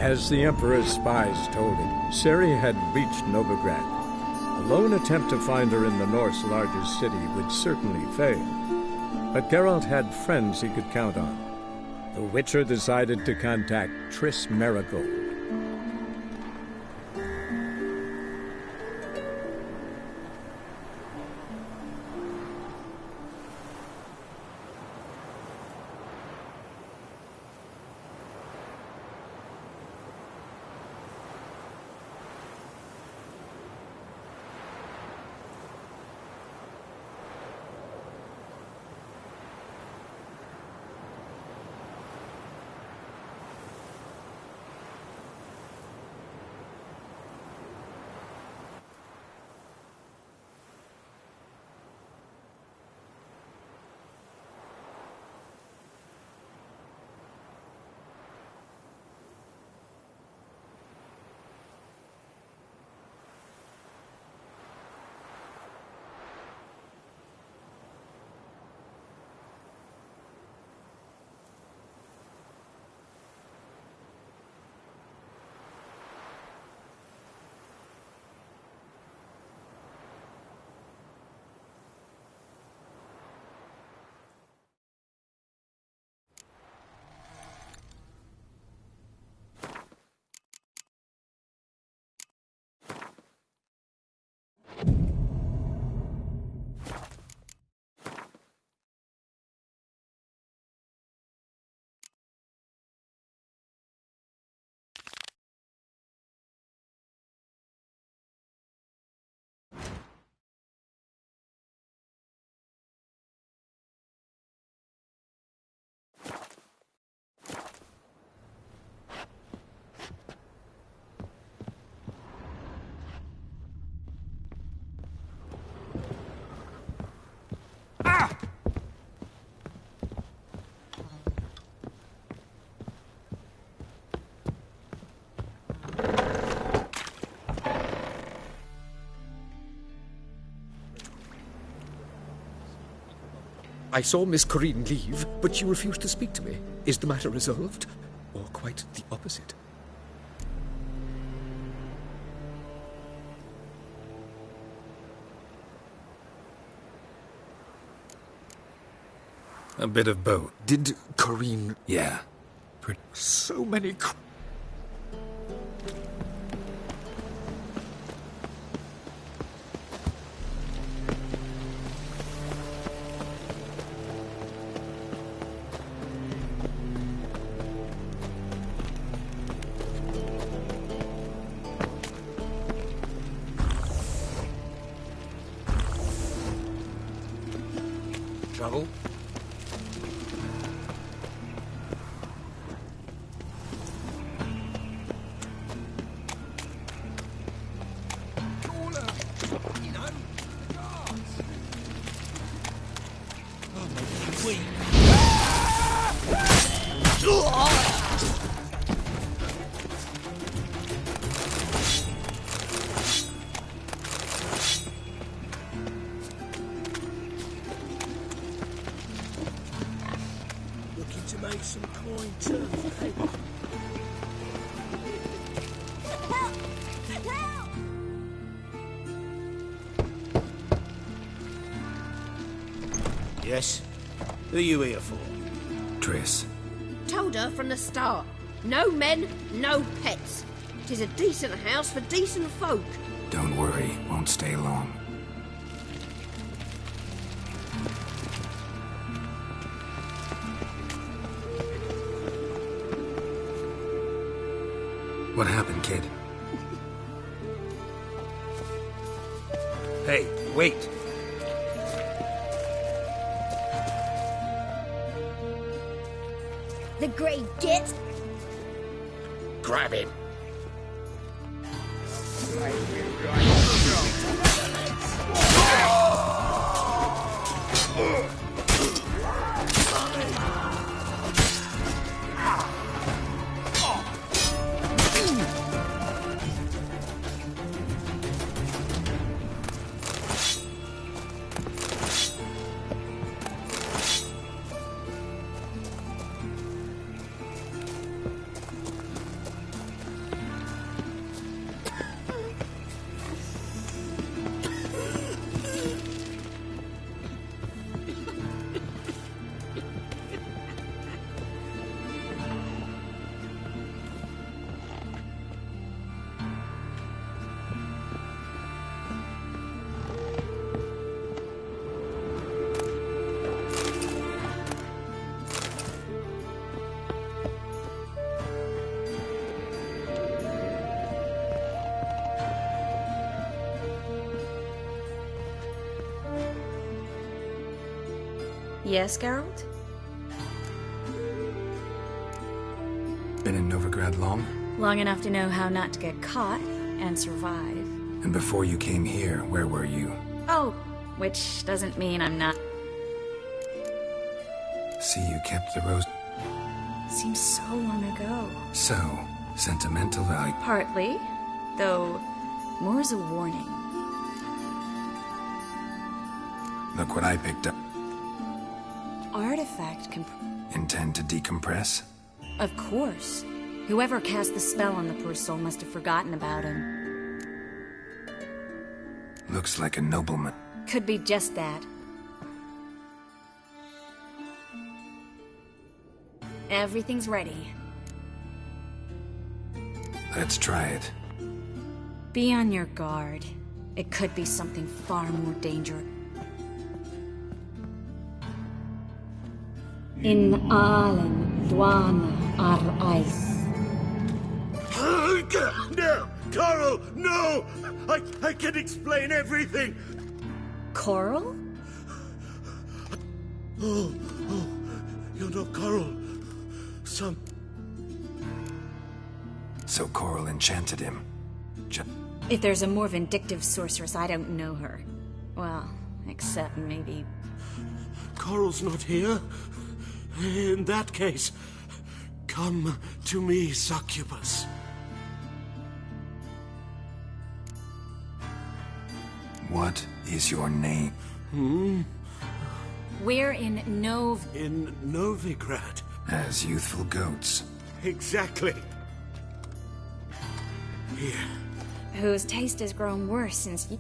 As the Emperor's spies told him, Ciri had reached Novigrad. A lone attempt to find her in the North's largest city would certainly fail. But Geralt had friends he could count on. The Witcher decided to contact Triss Merigold. I saw Miss Corinne leave, but she refused to speak to me. Is the matter resolved? Or quite the opposite? A bit of both. Did Corinne... Yeah. So many... Trouble? Some coin terms, hey? Yes? Who are you here for? Triss. Told her from the start. No men, no pets. 'Tis a decent house for decent folk. Don't worry, won't stay long. What happened, kid? Hey, wait! The grey git. Grab him. Yes, Geralt? Been in Novigrad long? Long enough to know how not to get caught and survive. And before you came here, where were you? Oh, which doesn't mean I'm not. See, you kept the rose. Seems so long ago. So, sentimental value. Partly, though more as a warning. Look what I picked up. Artifact Intend to decompress? Of course. Whoever cast the spell on the poor soul must have forgotten about him. Looks like a nobleman. Could be just that. Everything's ready. Let's try it. Be on your guard. It could be something far more dangerous. In Allen, Dwana, ar Ice. No! Coral, no! I can explain everything! Coral? Oh, you're not Coral. So Coral enchanted him. If there's a more vindictive sorceress, I don't know her. Well, except maybe... Coral's not here? In that case, come to me, succubus. What is your name? We're in In Novigrad. As youthful goats. Exactly. Here. Whose taste has grown worse since you...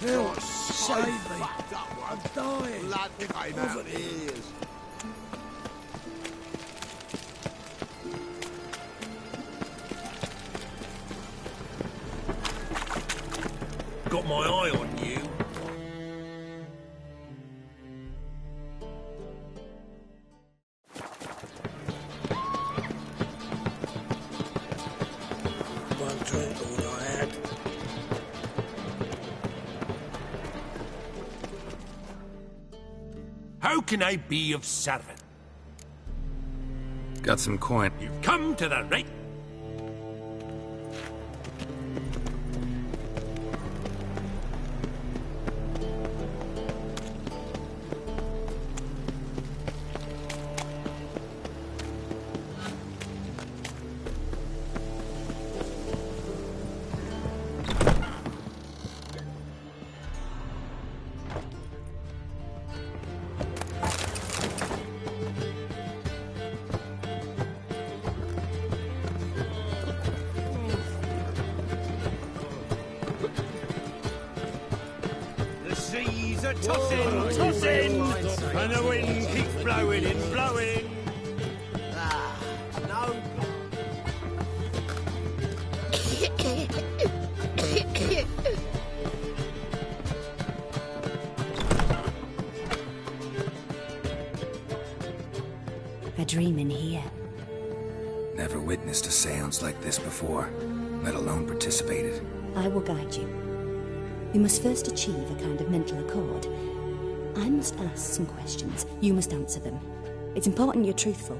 Help, save me. I'm dying. Blood came out of ears. Got my eye on you. One drink, all I had. How can I be of service? Got some coin. You've come to the right... seas are tossing, tossing, and the wind keeps blowing and blowing. Ah, no. A dream in here. Never witnessed a seance like this before, let alone participated. I will guide you. We must first achieve a kind of mental accord. I must ask some questions. You must answer them. It's important you're truthful.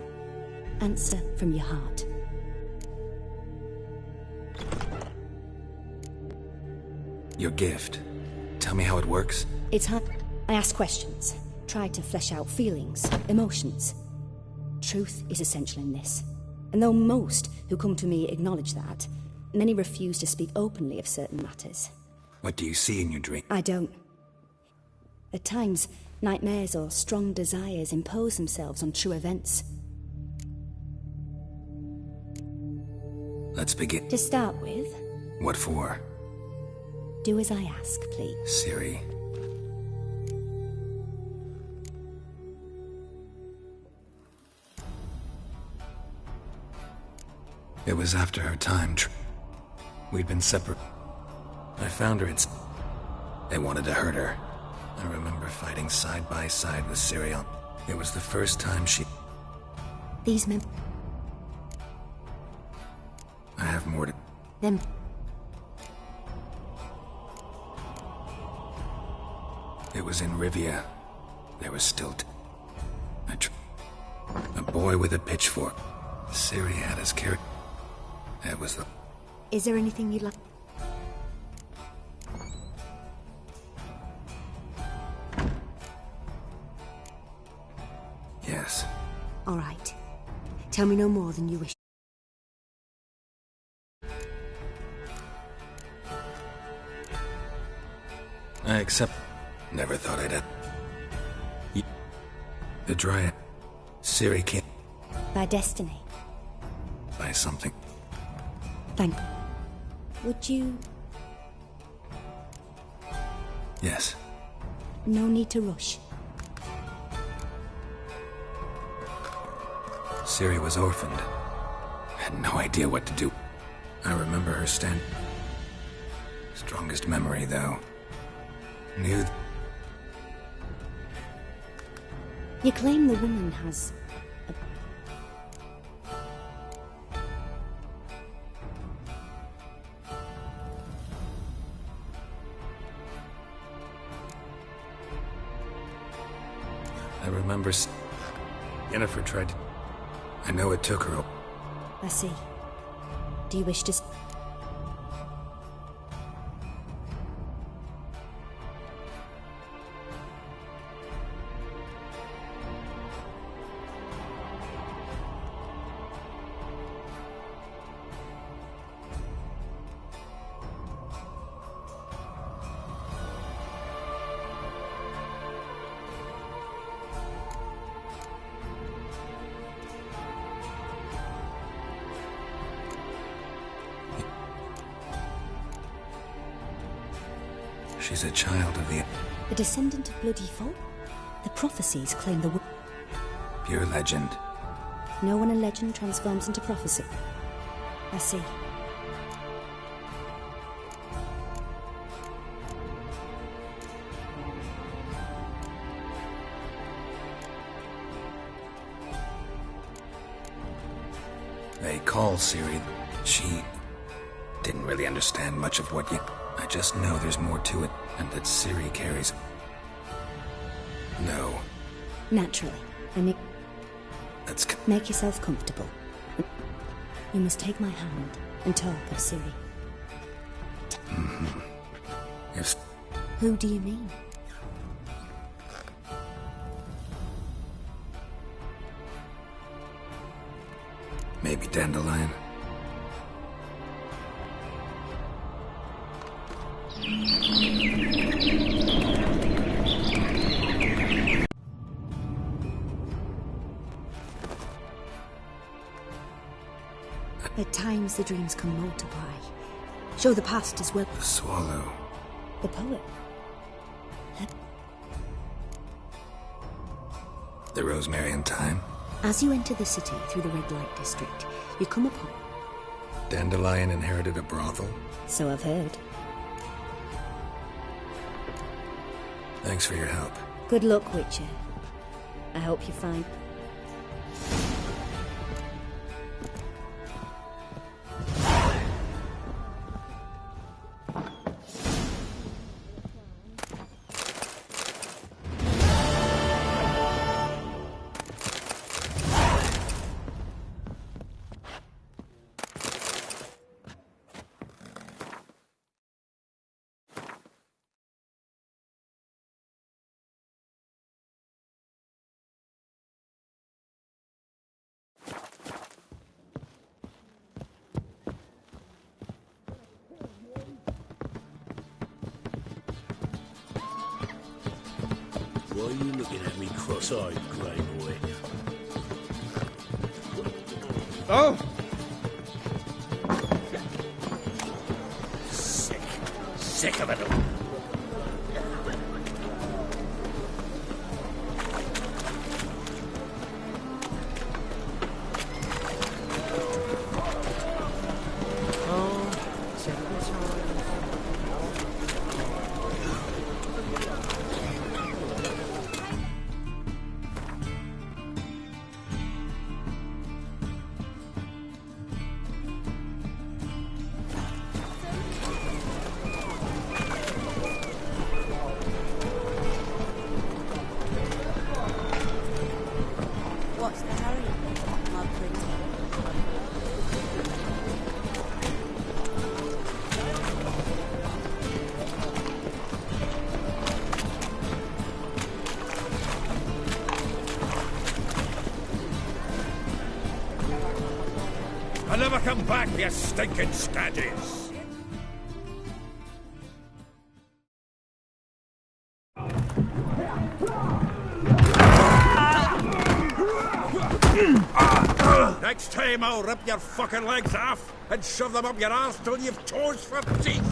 Answer from your heart. Your gift. Tell me how it works. It's hard. I ask questions, try to flesh out feelings, emotions. Truth is essential in this. And though most who come to me acknowledge that, many refuse to speak openly of certain matters. What do you see in your dream? I don't. At times, nightmares or strong desires impose themselves on true events. Let's begin. To start with, What for? do as I ask, please. Siri. It was after her time. We'd been separate. I found her. They wanted to hurt her. I remember fighting side by side with Siri. It was the first time she... These men... I have more to... Them... It was in Rivia. There was still... A boy with a pitchfork. Siri had his carrot. That was the... Is there anything you'd like... Yes. All right. Tell me no more than you wish. I accept. Never thought I'd... The Dryad. Siri can't... By destiny. By something. Thank... Would you... Yes. No need to rush. Siri was orphaned. Had no idea what to do. I remember her stand... Strongest memory, though. Knew... You claim the woman has... I remember... Yennefer tried to... I know it took her... I see. Do you wish to... She's a child of the... The descendant of bloody folk? The prophecies claim the... Pure legend. No one a legend transforms into prophecy. I see. They call Siri... She... didn't really understand much of what you... I just know there's more to it, and that Siri carries... No. Naturally. I mean... That's... Make yourself comfortable. You must take my hand and talk of Siri. Mm-hmm. Yes. Who do you mean? Maybe Dandelion. At times the dreams can multiply. Show the past as well. The swallow. The poet. The Rosemary in Time. As you enter the city through the red light district, you come upon... Dandelion inherited a brothel. So I've heard. Thanks for your help. Good luck, Witcher. I hope you find... Why are you looking at me cross-eyed, grey boy? Oh! Sick of it all. What's the hurry, my pretty? I'll never come back, you stinking scaddies! Next time I'll rip your fucking legs off and shove them up your arse till you've toes for teeth!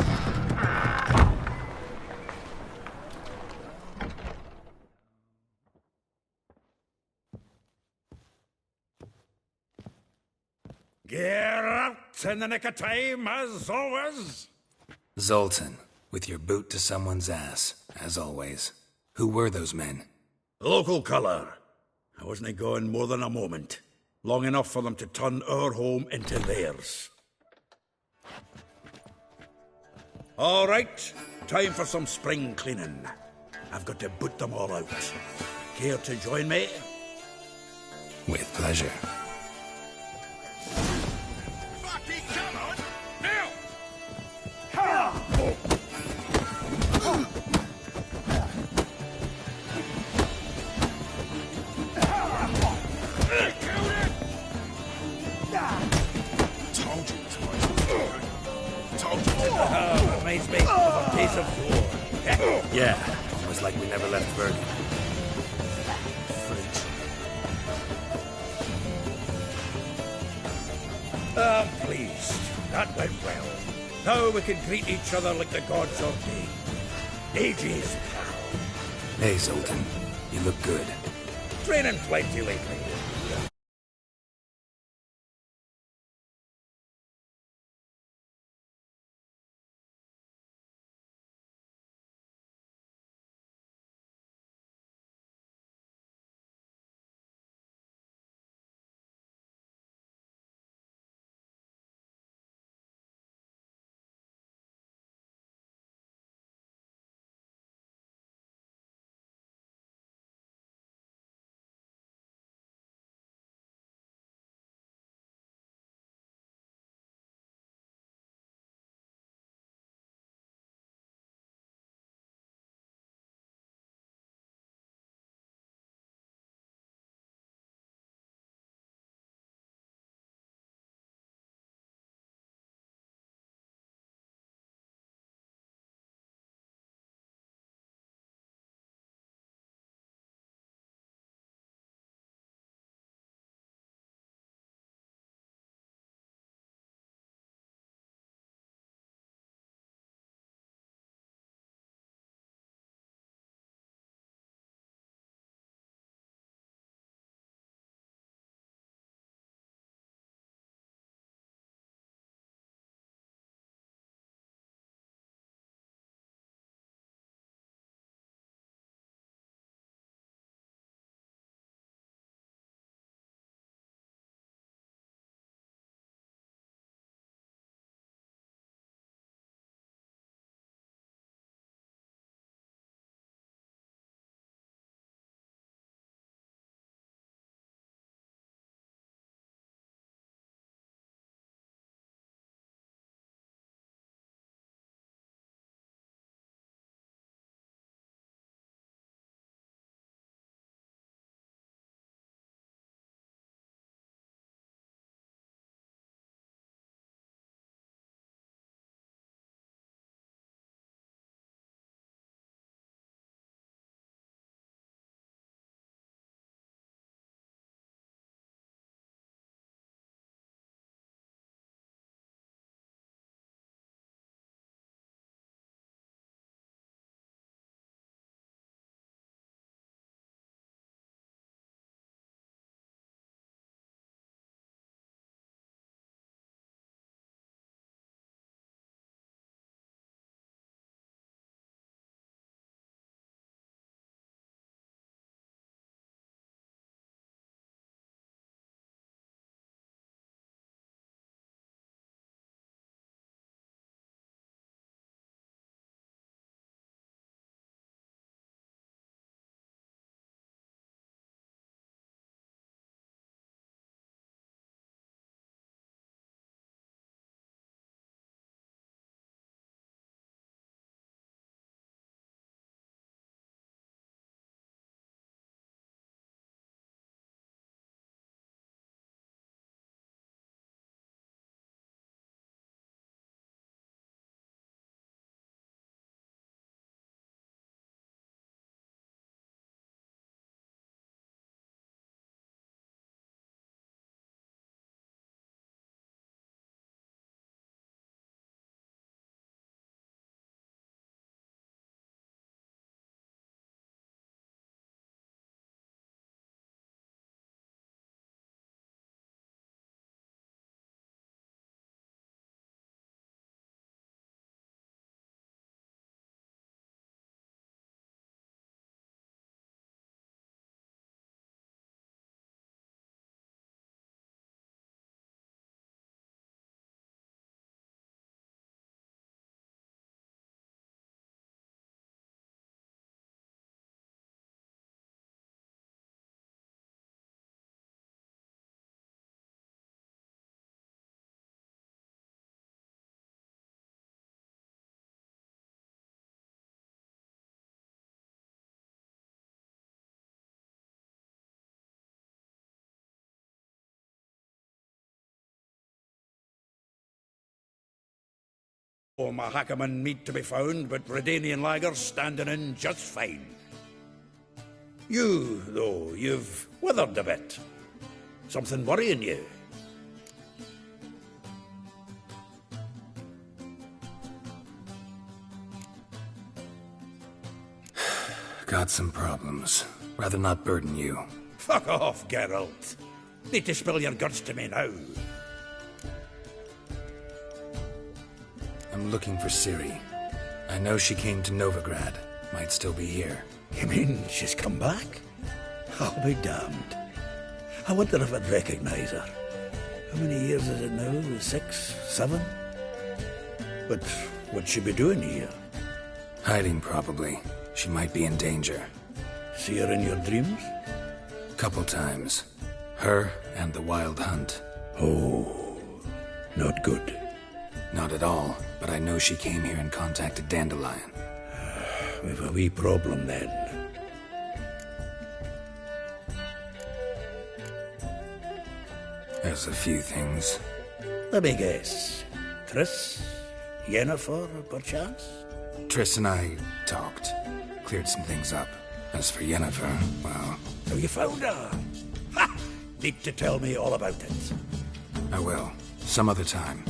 Get out in the nick of time, as always! Zoltan, with your boot to someone's ass, as always. Who were those men? Local colour. I wasn't gone more than a moment. Long enough for them to turn our home into theirs. All right, time for some spring cleaning. I've got to boot them all out. Care to join me? With pleasure. Fucking come on! Now! Reminds me of a piece of war. Yeah, almost like we never left Bergen. I'm pleased. That went well. Now we can greet each other like the gods ordained. Ages, pal. Hey, Zoltan. You look good. Training plenty lately. Oh, my Hackerman meat to be found, but Redanian lagers standing in just fine. You, though, you've withered a bit. Something worrying you? Got some problems. Rather not burden you. Fuck off, Geralt. Need to spill your guts to me now. I'm looking for Ciri. I know she came to Novigrad. Might still be here. You mean she's come back? I'll be damned. I wonder if I'd recognize her. How many years is it now? 6? 7? But what'd she be doing here? Hiding, probably. She might be in danger. See her in your dreams? Couple times. Her and the Wild Hunt. Oh, not good. Not at all, but I know she came here and contacted Dandelion. We've a wee problem then. There's a few things. Let me guess. Triss? Yennefer, perchance? Triss and I talked. Cleared some things up. As for Yennefer, well... So you found her? Ha! Need to tell me all about it. I will. Some other time.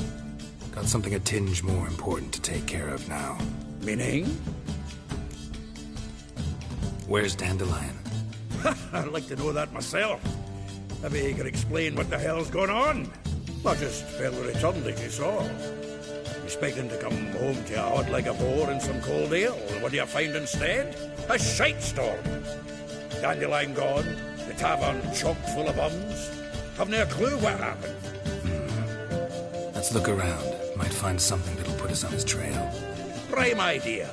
Got something a tinge more important to take care of now. Meaning? Where's Dandelion? I'd like to know that myself. Maybe you could explain what the hell's going on. Not just fairly returned as you saw. Expecting to come home to a hod like a boar and some cold ale. What do you find instead? A shite storm. Dandelion gone, the tavern chock full of bums. Haven't a clue what happened. Let's look around. Might find something that'll put us on his trail. Prime idea.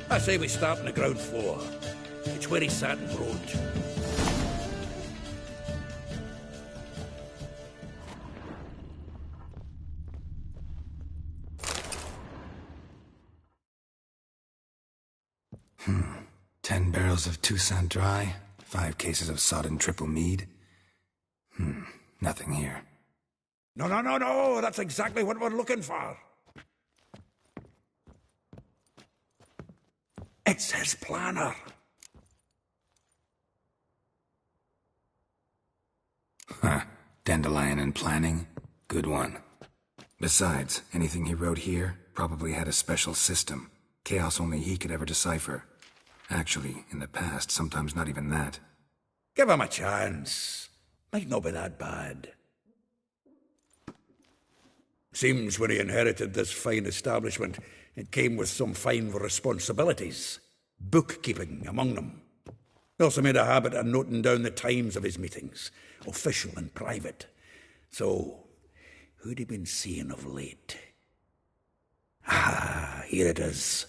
I say we start on the ground floor. It's where he sat and wrote. Hmm. 10 barrels of Toussaint Dry, 5 cases of sodden triple mead. Nothing here. No, that's exactly what we're looking for. It's his planner. Huh. Dandelion and planning? Good one. Besides, anything he wrote here probably had a special system. Chaos only he could ever decipher. Actually, in the past, sometimes not even that. Give him a chance. Might not be that bad. Seems when he inherited this fine establishment, it came with some fine responsibilities. Bookkeeping among them. He also made a habit of noting down the times of his meetings, official and private. So, who'd he been seeing of late? Ah, here it is.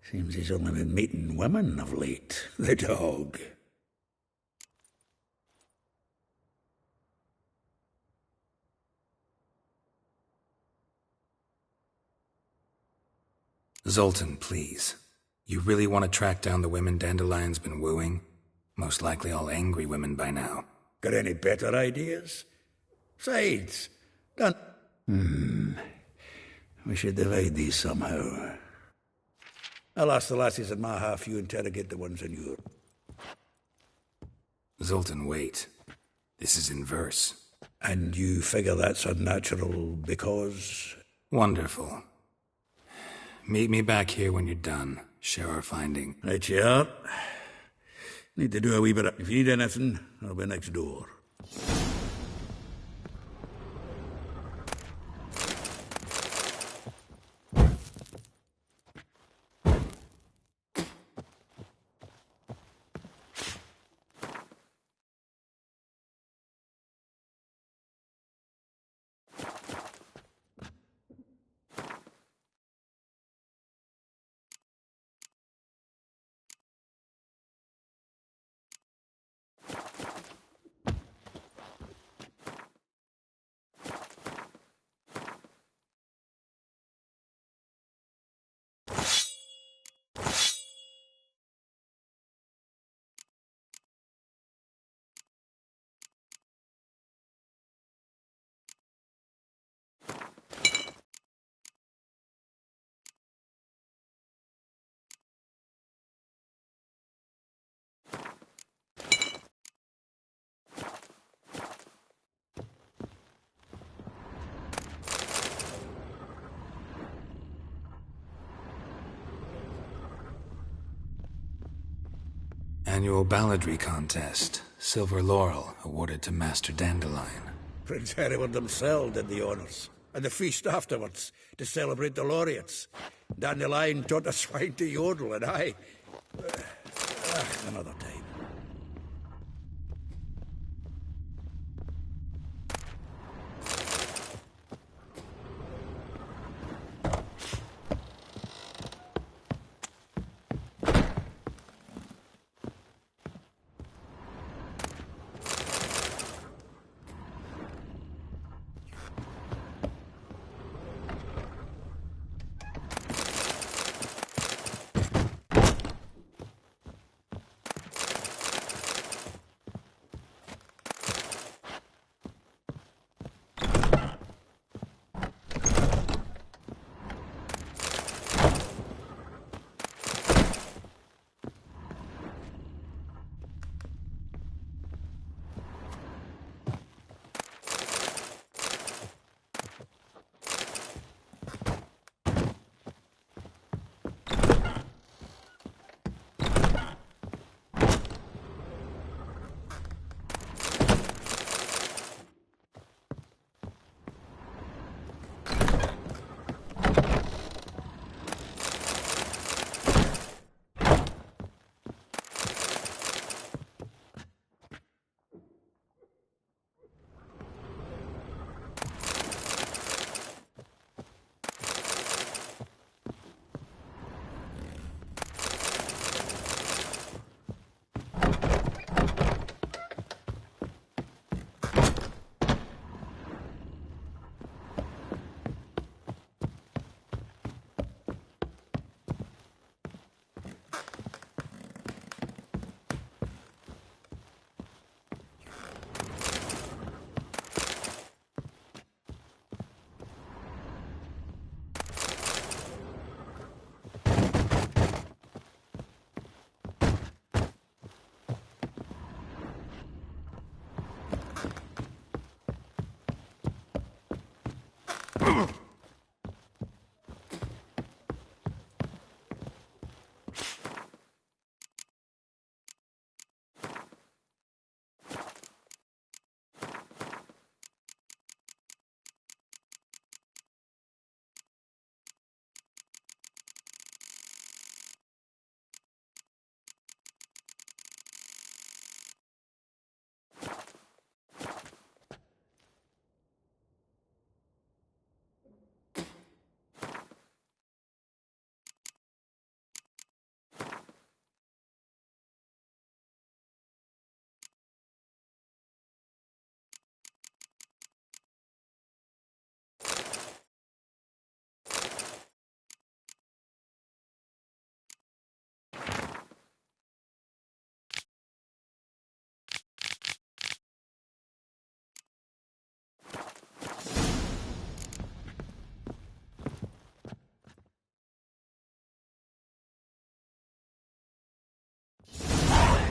Seems he's only been meeting women of late, the dog. Zoltan, please. You really want to track down the women Dandelion's been wooing? Most likely all angry women by now. Got any better ideas? Besides, done. We should divide these somehow. I'll ask the lassies in my half, you interrogate the ones in your. Zoltan, wait. This is in verse. And you figure that's unnatural because... Wonderful. Meet me back here when you're done. Share our finding. Right you are. Need to do a wee bit. If you need anything, I'll be next door. Annual balladry contest. Silver laurel awarded to Master Dandelion. Prince Hereward himself did the honours. And the feast afterwards, to celebrate the laureates. Dandelion taught the swine to yodel, and I... another time.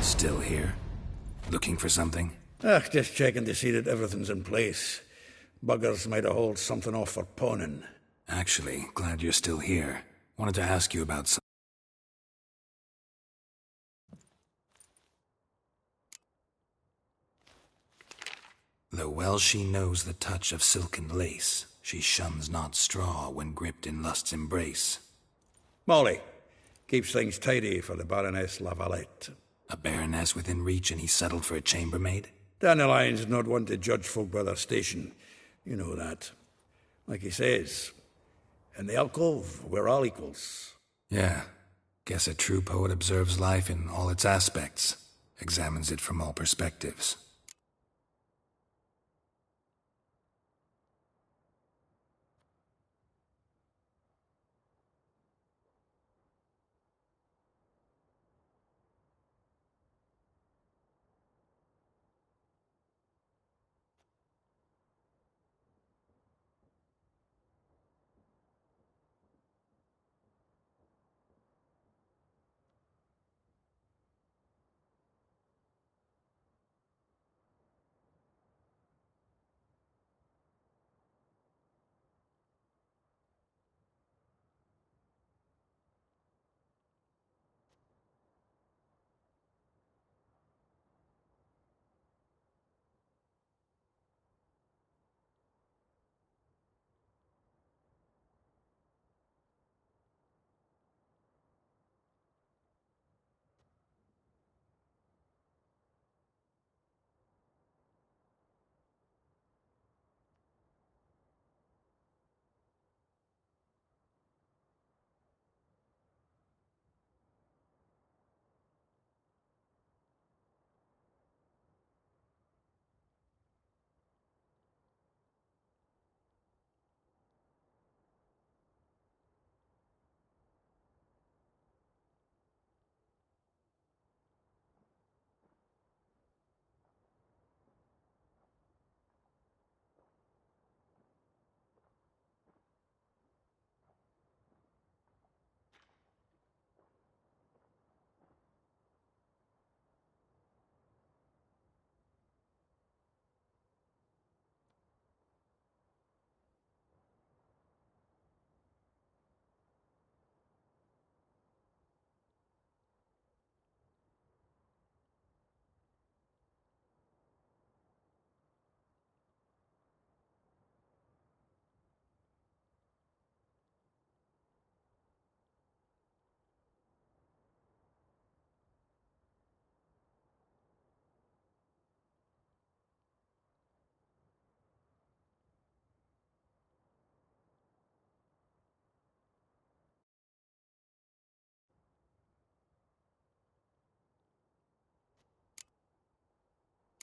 Still here? Looking for something? Just checking to see that everything's in place. Buggers might have hauled something off for pawning. Actually, glad you're still here. Wanted to ask you about something. Though well she knows the touch of silken lace, she shuns not straw when gripped in lust's embrace. Molly keeps things tidy for the Baroness Lavalette. A baroness within reach and he settled for a chambermaid? Dandelion's not one to judge folk by their station. You know that. Like he says, in the alcove, we're all equals. Yeah. Guess a true poet observes life in all its aspects, examines it from all perspectives.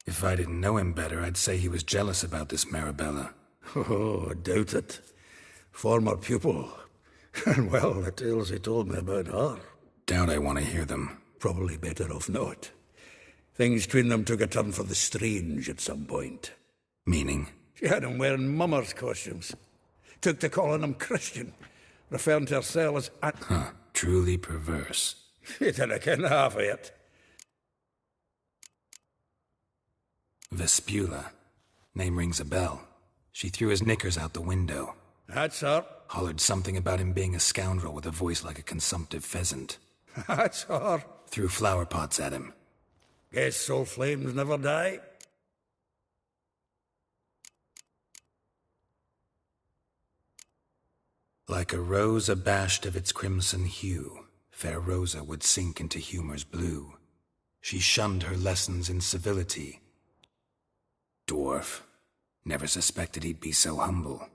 If I didn't know him better, I'd say he was jealous about this Marabella. Oh, I doubt it. Former pupil. And well, the tales he told me about her. Doubt I want to hear them. Probably better off not. Things between them took a turn for the strange at some point. Meaning? She had him wearing mummers' costumes. Took to calling him Christian, referring to herself as... Huh, truly perverse. You didn't ken half of it. Vespula. Name rings a bell. She threw his knickers out the window. That's her. Hollered something about him being a scoundrel with a voice like a consumptive pheasant. That's her. Threw flower pots at him. Guess soul flames never die. Like a rose abashed of its crimson hue, fair Rosa would sink into humor's blue. She shunned her lessons in civility. Dwarf. Never suspected he'd be so humble.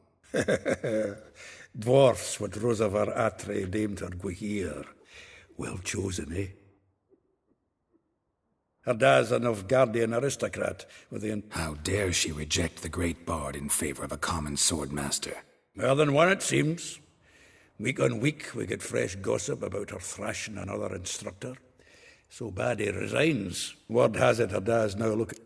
Dwarfs what Rosa var Atre named her Gwahir. Well chosen, eh? Her dad's a Novgardian aristocrat with the... How dare she reject the great bard in favor of a common swordmaster? More than one, it seems. Week on week, we get fresh gossip about her thrashing another instructor. So bad he resigns. Word has it her dad's now looking...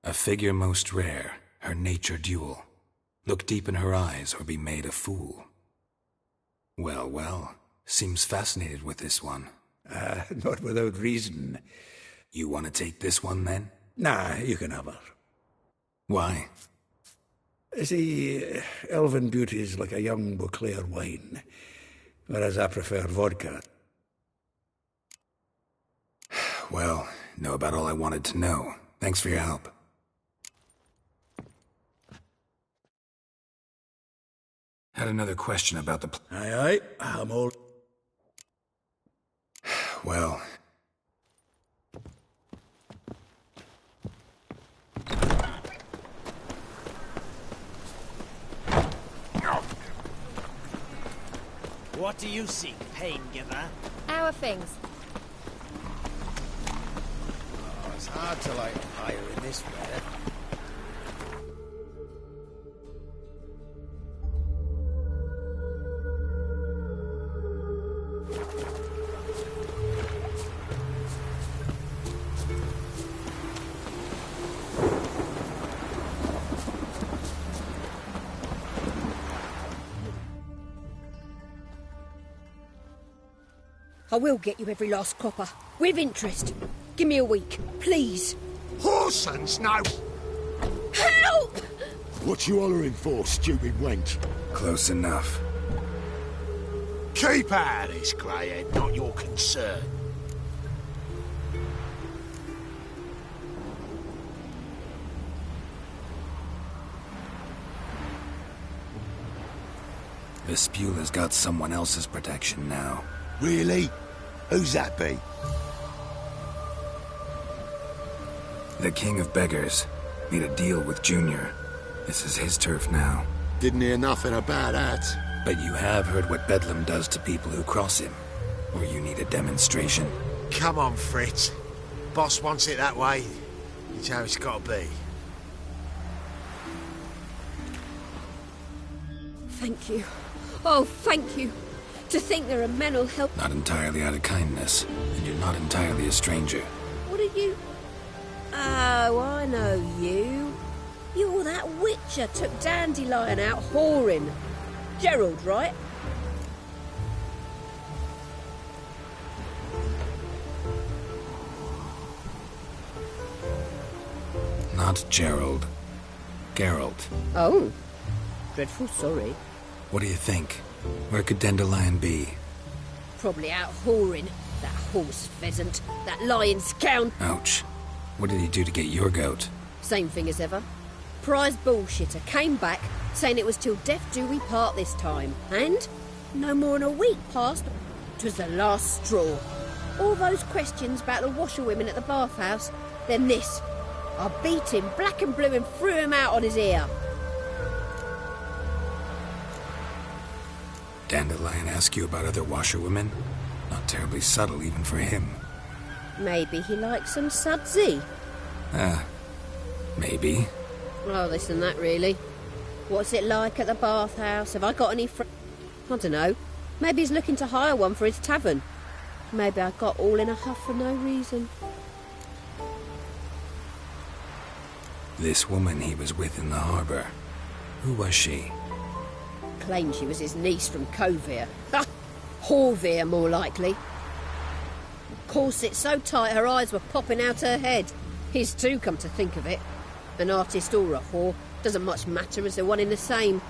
A figure most rare, her nature dual. Look deep in her eyes or be made a fool. Well, well, seems fascinated with this one. Not without reason. You want to take this one, then? Nah, you can have her. Why? See, elven beauty is like a young Beauclair wine, whereas I prefer vodka. Well, know about all I wanted to know. Thanks for your help. Had another question about the... Aye, I'm all... Well... What do you seek, pain giver? How are things? Oh, it's hard to light a fire in this weather. I will get you every last copper. With interest. Give me a week, please. Horsens, no! Help! What you hollering for, stupid wench? Close enough. Keep out of this, greyhead, not your concern. Vespula's got someone else's protection now. Really? Who's that be? The King of Beggars made a deal with Junior. This is his turf now. Didn't hear nothing about that. But you have heard what Bedlam does to people who cross him. Or you need a demonstration. Come on, Fritz. Boss wants it that way. It's how it's got to be. Thank you. Oh, thank you. To think there are men who'll help... Not entirely out of kindness, and you're not entirely a stranger. What are you... Oh, I know you. You're that witcher took Dandelion out whoring. Gerald, right? Not Gerald. Geralt. Oh. Dreadful sorry. What do you think? Where could Dandelion be? Probably out whoring. That horse pheasant. That lying scoundrel. Ouch. What did he do to get your goat? Same thing as ever. Prize bullshitter came back, saying it was till death do we part this time. And no more than a week passed. 'Twas the last straw. All those questions about the washerwomen at the bathhouse, then this. I beat him black and blue and threw him out on his ear. Dandelion ask you about other washerwomen? Not terribly subtle even for him. Maybe he likes some sudsy. Maybe. Oh, this and that, really. What's it like at the bathhouse? Have I got any I don't know. Maybe he's looking to hire one for his tavern. Maybe I got all in a huff for no reason. This woman he was with in the harbour. Who was she? Claimed she was his niece from Kovir. Ha! Horvir, more likely. Corset so tight her eyes were popping out her head. His too, come to think of it. An artist or a whore. Doesn't much matter as they're one in the same.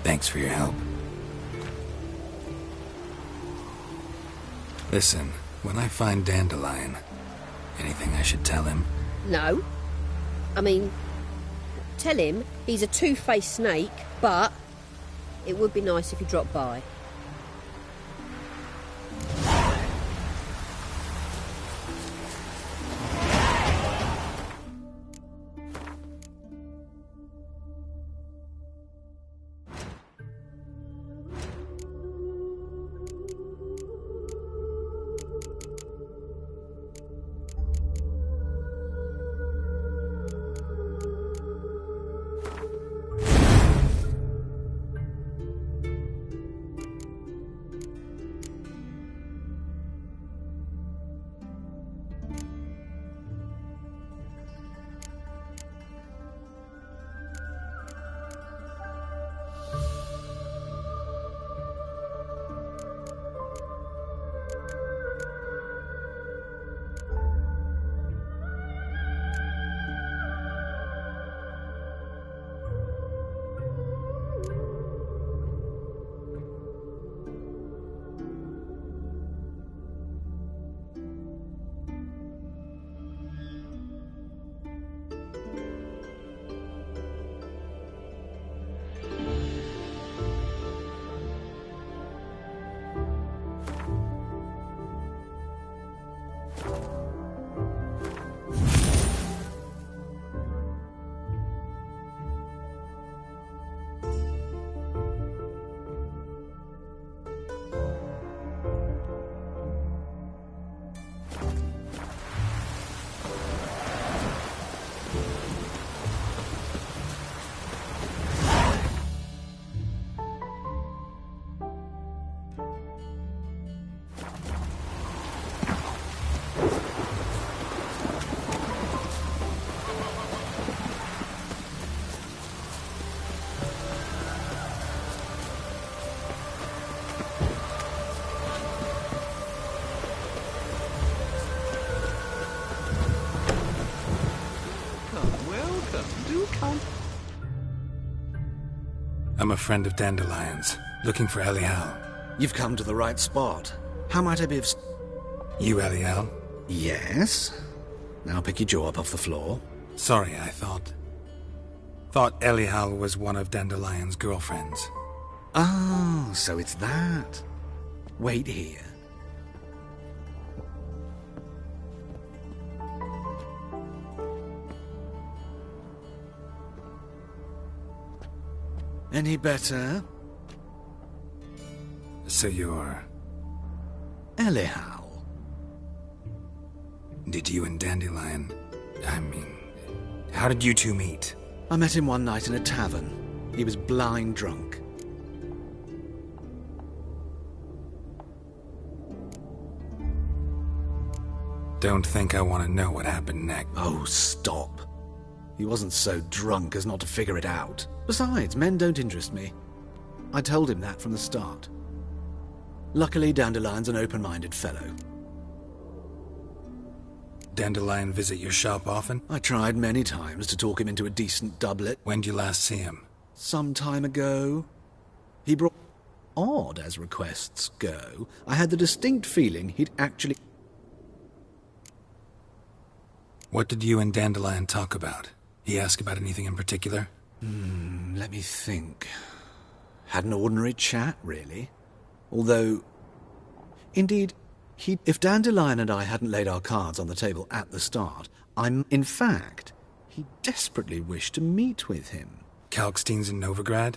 Thanks for your help. Listen, when I find Dandelion, anything I should tell him? No. I mean, tell him he's a two-faced snake, but it would be nice if he dropped by. I'm a friend of Dandelion's, looking for Elial. You've come to the right spot. How might I be of... You, Elial? Yes? Now pick your jaw up off the floor. Sorry, I thought Elial was one of Dandelion's girlfriends. Oh, so it's that. Wait here. Any better? So you're... Elial. Did you and Dandelion... how did you two meet? I met him one night in a tavern. He was blind drunk. Don't think I want to know what happened next. Oh, stop. He wasn't so drunk as not to figure it out. Besides, men don't interest me. I told him that from the start. Luckily, Dandelion's an open-minded fellow. Dandelion visit your shop often? I tried many times to talk him into a decent doublet. When'd you last see him? Some time ago. He brought... Odd as requests go, I had the distinct feeling he'd actually... What did you and Dandelion talk about? He ask about anything in particular? Let me think. Had an ordinary chat, really. Although... Indeed, if Dandelion and I hadn't laid our cards on the table at the start, in fact, he desperately wished to meet with him. Kalkstein's in Novigrad?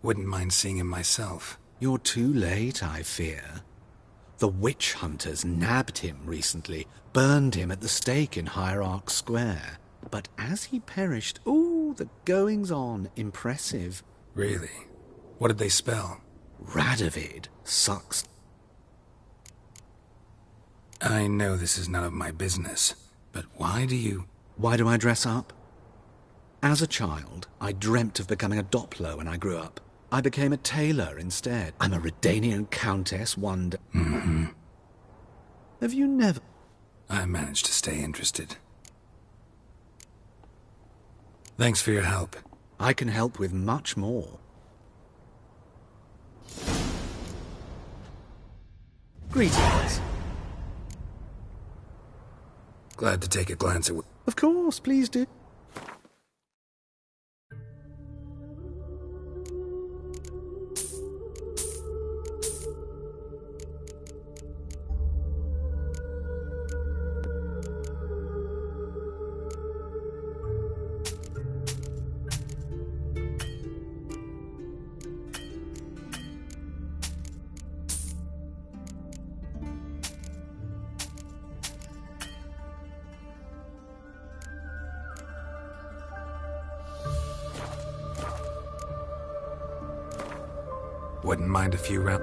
Wouldn't mind seeing him myself. You're too late, I fear. The witch hunters nabbed him recently, burned him at the stake in Hierarch Square. But as he perished, ooh, the goings-on, impressive. Really? What did they spell? Radovid sucks. I know this is none of my business, but why do I dress up? As a child, I dreamt of becoming a Doppler when I grew up. I became a tailor instead. I'm a Redanian countess, wonder. Mm-hmm. Have you never... I managed to stay interested. Thanks for your help. I can help with much more. Greetings. Glad to take a glance at... Of course, please do. Wouldn't mind a few rounds.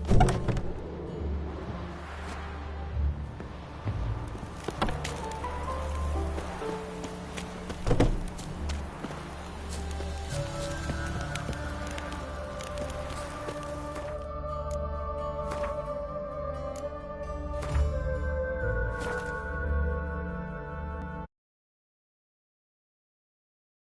Bye.